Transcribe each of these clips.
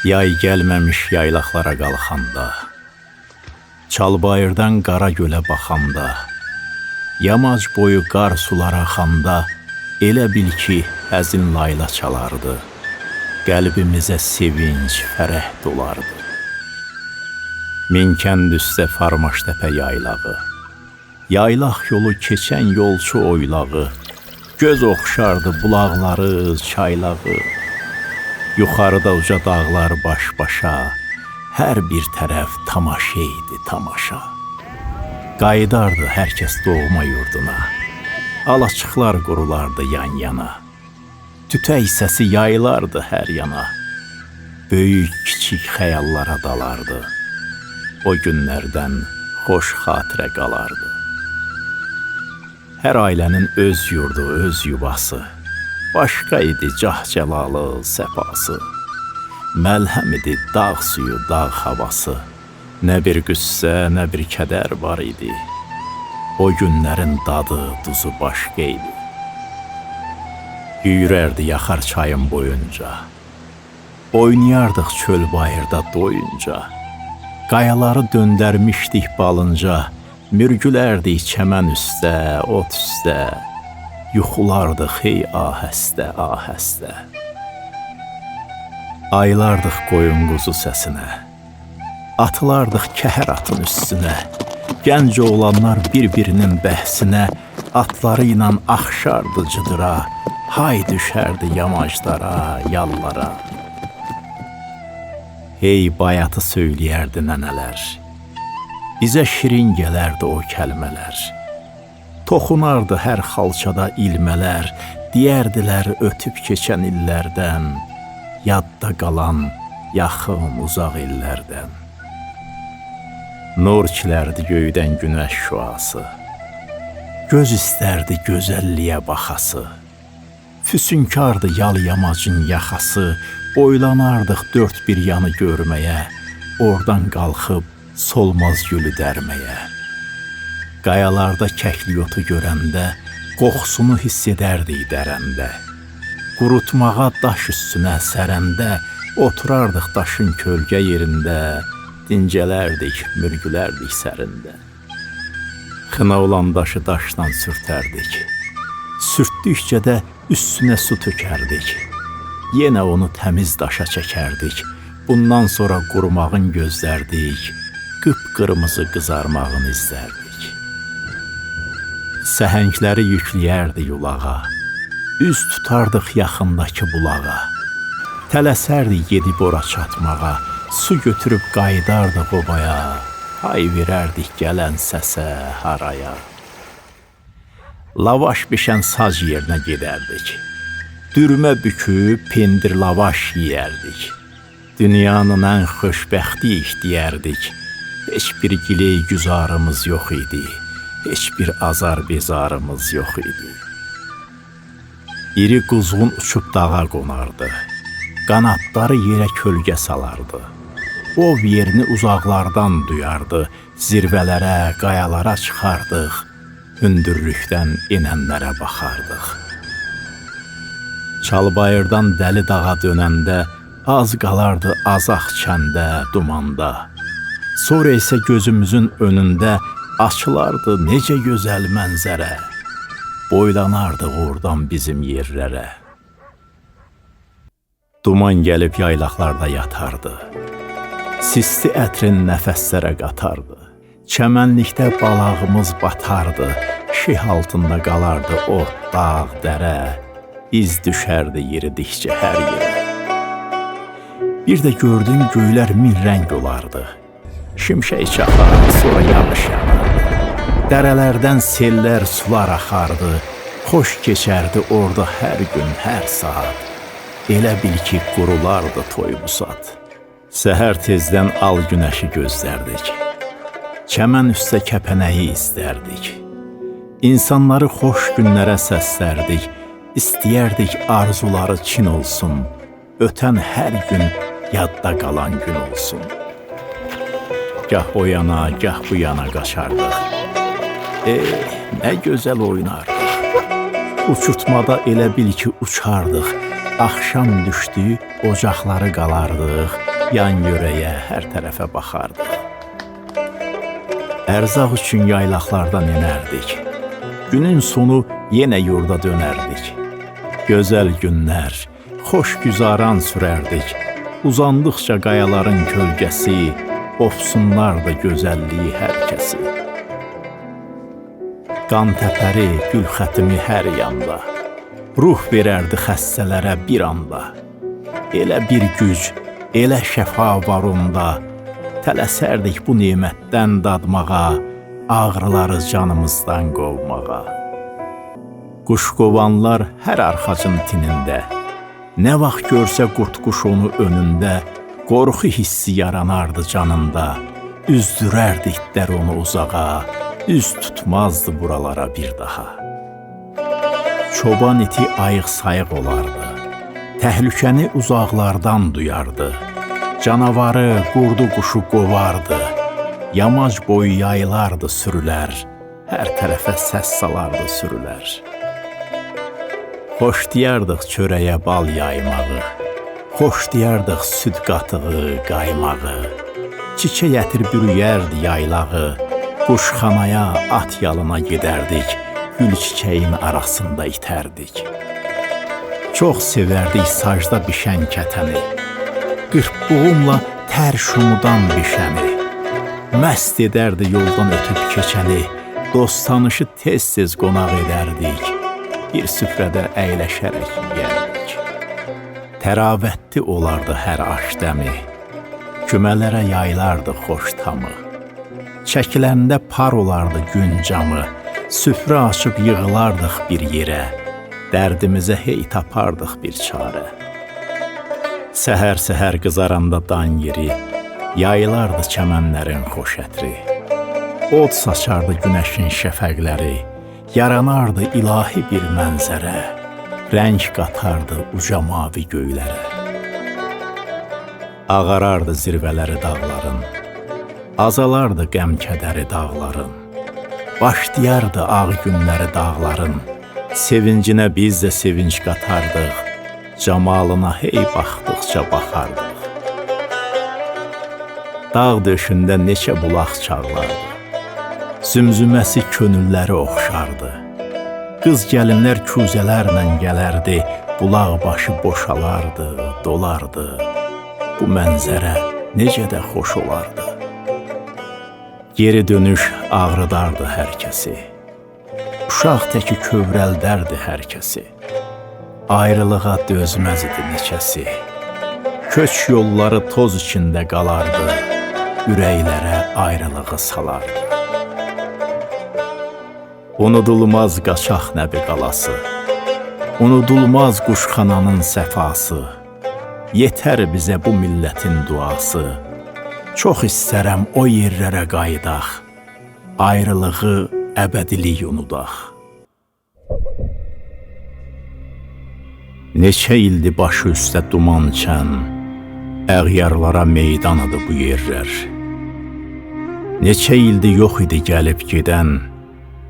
Yay gəlməmiş yaylaqlara qalxanda, Çalbayırdan qara gölə baxanda, Yamac boyu qar sular axanda, elə bil ki, həzin layla çalardı, qəlbimizə sevinç, fərəh dolardı. Minkənd üstə Farmaştəpə yaylağı, yaylaq yolu keçən yolçu oylağı, göz oxşardı bulaqları, çaylağı. Yuxarıda uca dağlar baş-başa, hər bir tərəf tamaşa idi, tamaşa. Qayıdardı hər kəs doğma yurduna, alaçıqlar qurulardı yan-yana. Tütək səsi yayılardı hər yana, böyük-kiçik xəyallara dalardı. O günlərdən xoş xatirə qalardı. Hər ailənin öz yurdu, öz yuvası, başqa idi cah-cəlalı, səfası. Məlhəm idi dağ suyu, dağ havası, nə bir qüssə, nə bir kədər var idi. O günlərin dadı, duzu başqa idi. Yüyürərdi yaxar çayın boyunca, oynayardıq çöl bayırda doyunca. Qayaları döndərmişdik balınca, mürgülərdik çəmən üstə, ot üstə. Yuxulardıq hey ahəstə, ahəstə. Aylardıq qoyun quzu səsinə, atılardıq kəhər atın üstünə. Gənc oğlanlar bir-birinin bəhsinə, atları ilə axşardı cıdıra, hay düşərdi yamaclara, yallara. Hey bayatı söyləyərdi nənələr, bizə şirin gələrdi o kəlmələr. Toxunardı hər xalçada ilmələr, deyərdilər ötüb keçən illərdən, yadda qalan yaxın uzaq illərdən. Nur kilərdi göydən günəş şüası, göz istərdi gözəlliyə baxası. Füsünkardı yal yamacın yaxası, boylanardıq dörd bir yanı görməyə, oradan qalxıb solmaz gülü dərməyə. Qayalarda kəkliyotu görəndə, qoxusunu hiss edərdik dərəndə. Qurutmağa daş üstünə sərəndə, oturardıq daşın kölgə yerində, dincələrdik, mürgülərdik sərində. Xına olan daşı daşdan sürtərdik, sürtdükcə də üstünə su tökərdik. Yenə onu təmiz daşa çəkərdik, bundan sonra qurumağın gözlərdik, qıpqırmızı qızarmağını izlərdik. Səhəngləri yükləyərdi yulağa, üz tutardıq yaxındakı bulağa. Tələsərdik yedi bora çatmağa, su götürüb qayıdardıq obaya, hay verərdik gələn səsə, haraya. Lavaş bişən sac yerinə gedərdik, dürmə büküb pendir lavaş yeyərdik. Dünyanın ən xoşbəxtiyik deyərdik, heç bir giley güzarımız yox idi, heç bir azar bezarımız yox idi. İri quzğun uçub dağa qonardı, qanadları yerə kölgə salardı. Ov yerini uzaqlardan duyardı, zirvələrə, qayalara çıxardıq, hündürlükdən enənlərə baxardıq. Çalbayırdan dəli dağa dönəndə, az qalardı azaq kəndə, dumanda. Sonra isə gözümüzün önündə açılardı necə gözəl mənzərə, boylanardı oradan bizim yerlərə. Duman gəlib yaylaqlarda yatardı, sisti ətrin nəfəslərə qatardı. Çəmənlikdə balağımız batardı, şih altında qalardı ot, dağ, dərə, iz düşərdi yeridikcə hər yerə. Bir də gördün göylər min rəng olardı, şimşək çaxar, sonra yağış yağardı. Dərələrdən sellər, sular axardı, xoş keçərdi orada hər gün, hər saat. Elə bil ki, qurulardı toy-busat. Səhər tezdən al günəşi gözlərdik, çəmən üstə kəpənəyi istərdik. İnsanları xoş günlərə səslərdik, istəyərdik arzuları çin olsun, ötən hər gün yadda qalan gün olsun. Gah o yana, gah bu yana qaçardıq, nə gözəl oynardıq. Uçurtmada elə bil ki, uçardıq, axşam düşdü, ocaqları qalardıq, yan yörəyə, hər tərəfə baxardıq. Ərzaq üçün yaylaqlardan enərdik. Günün sonu yenə yurda dönərdik. Gözəl günlər, xoş güzaran sürərdik. Uzandıqca qayaların kölgəsi, ofsunlardı gözəlliyi hər kəsi. Qan təpəri, gül xətimi hər yanda, ruh verərdi xəstələrə bir anda. Elə bir güc, elə şəfa var onda, tələsərdik bu nemətdən dadmağa, ağrıları canımızdan qovmağa. Quşqovanlar hər arxacın tinində, nə vaxt görsə qurtquş onu önündə, qorxu hissi yaranardı canında, üzdürərdi itlər onu uzağa, üz tutmazdı buralara bir daha. Çoban iti ayıq-sayıq olardı, təhlükəni uzaqlardan duyardı, canavarı, qurdu quşu qovardı, yamac boyu yayılardı sürülər, hər tərəfə səs salardı sürülər. Xoş deyardıq çörəyə bal yaymağı, xoş deyardıq süd qatığı, qaymağı, çiçək ətir bürüyərdi yaylağı, quşxanaya, at yalına gedərdik, gül çiçəyin arasında itərdik. Çox sevərdik sacda bişən kətəni, qırpbuğumla tər şumudan bişəni, məst edərdi yoldan ötüb keçəni, dost tanışı tez-tez qonaq edərdik, bir süfrədə əyləşərək yeyərdik. Təravətli olardı hər aş dəmi, kümələrə yaylardı xoş tamı, çəkiləndə par olardı gün camı, süfrə açıb yığılardıq bir yerə, dərdimizə hey tapardıq bir çarə. Səhər-səhər qızaranda dan yeri, yayılardı çəmənlərin xoş ətri, od saçardı günəşin şəfəqləri, yaranardı ilahi bir mənzərə, rəng qatardı uca mavi göylərə. Ağarardı zirvələri dağların, azalardı qəm-kədəri dağların, başlayardı ağ günləri dağların, sevincinə biz də sevinç qatardıq, camalına hey baxdıqca baxardıq. Dağ döşündə neçə bulaq çağlardı, zümzüməsi könülləri oxşardı. Qız gəlinlər küzələrlə gələrdi, bulaq başı boşalardı, dolardı. Bu mənzərə necə də xoş olardı. Geri dönüş ağrıdardı hər kəsi, uşaq təki kövrəldərdi hər kəsi. Ayrılığa dözməz idi neçəsi, köç yolları toz içində qalardı, ürəklərə ayrılığı salardı. Unudulmaz qaçaq Nəbi qalası, unudulmaz quşxananın səfası, yetər bizə bu millətin duası, çox istərəm o yerlərə qayıdaq, ayrılığı əbədilik unudaq. Neçə ildi başı üstə duman çən, əğyarlara meydanıdı bu yerlər. Neçə ildi yox idi gəlib gedən,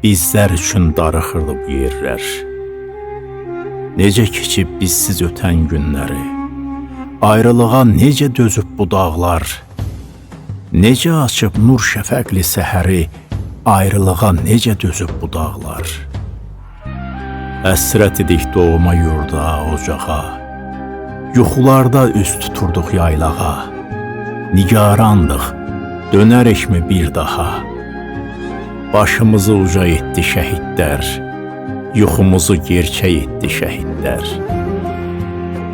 bizlər üçün darıxırdı bu yerlər. Necə keçib bizsiz ötən günləri, ayrılığa necə dözüb bu dağlar, necə açıb nur şəfəqli səhəri, ayrılığa necə dözüb bu dağlar. Əsrət idik doğma yurda, ocağa, yuxularda üst tuturduq yaylağa, nigarandıq, dönərikmi bir daha, başımızı uca etdi şəhidlər, yuxumuzu gerçək etdi şəhidlər.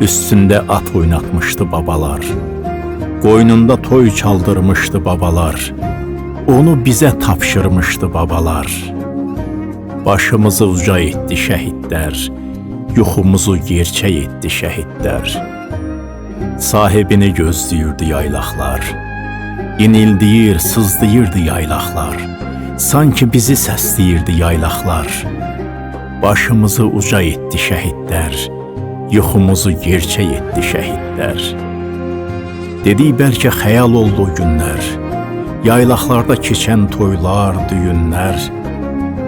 Üstündə at oynatmışdı babalar, qoynunda toy çaldırmışdı babalar, onu bizə tapşırmışdı babalar. Başımızı uca etdi şəhidlər, yuxumuzu gerçək etdi şəhidlər. Sahibini gözləyirdi yaylaqlar, inildiyir, sızdıyırdı yaylaqlar, sanki bizi səsləyirdi yaylaqlar. Başımızı uca etdi şəhidlər, yuxumuzu gerçək etdi şəhidlər. Dedik bəlkə xəyal oldu o günlər, yaylaqlarda keçən toylar, düyünlər.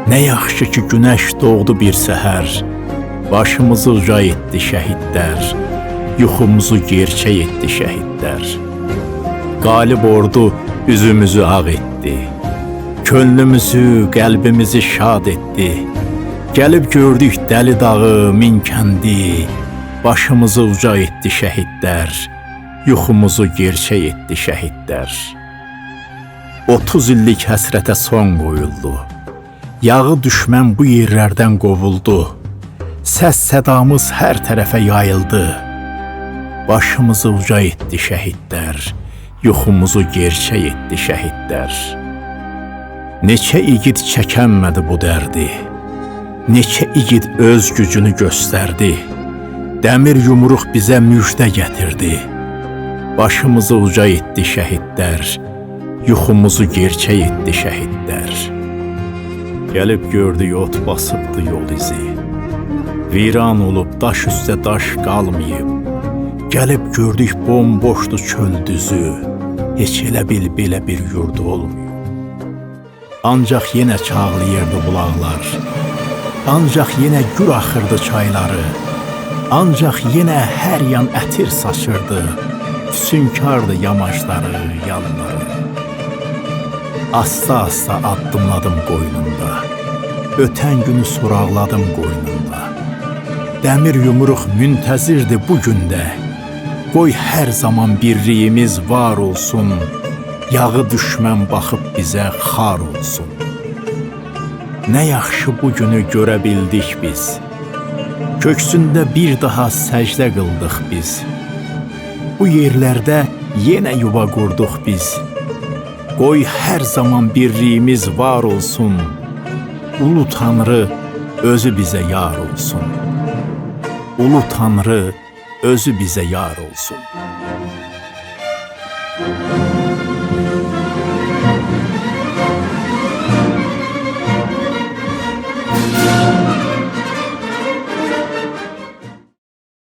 Nə yaxşı ki günəş doğdu bir səhər, başımızı uca etdi şəhidlər, yuxumuzu gerçək etdi şəhidlər. Qalib ordu üzümüzü ağ etdi. Könlümüzü, qəlbimizi şad etdi. Gəlib gördük Dəli dağı, Minkəndi. Başımızı uca etdi şəhidlər. Yuxumuzu gerçək etdi şəhidlər. 30 illik həsrətə son qoyuldu. Yağı düşmən bu yerlərdən qovuldu. Səs sədamız hər tərəfə yayıldı. Başımızı uca etdi şəhidlər. Yuxumuzu gerçək etdi şəhidlər. Neçə igid çəkənmədi bu dərdi. Neçə igid öz gücünü göstərdi. Dəmir yumruq bizə müjdə gətirdi. Başımızı uca etdi şəhidlər. Yuxumuzu gerçək etdi şəhidlər. Gəlib gördük ot basıbdı yol izi. Viran olub daş üstə daş qalmayıb. Gəlib gördük bomboşdu çöl düzü. Heç elə bil belə bir yurdu olmuyor. Ancaq yenə çağlayırdı bulaqlar. Ancaq yenə gür axırdı çayları. Ancaq yenə hər yan ətir saçırdı. Füsünkardı yamacları, yanları. Asta-asta addımladım qoynumda. Ötən günü soraqladım qoynumda. Dəmir yumruq müntəzirdi bu gündə. Qoy hər zaman birliyimiz var olsun. Yağı düşmən baxıb bizə xar olsun. Nə yaxşı bu günü görə bildik biz. Köksündə bir daha səcdə qıldıq biz. Bu yerlərdə yenə yuva qurduq biz. Qoy hər zaman birliyimiz var olsun. Ulu Tanrı özü bizə yar olsun. Ulu Tanrı özü bizə yar olsun.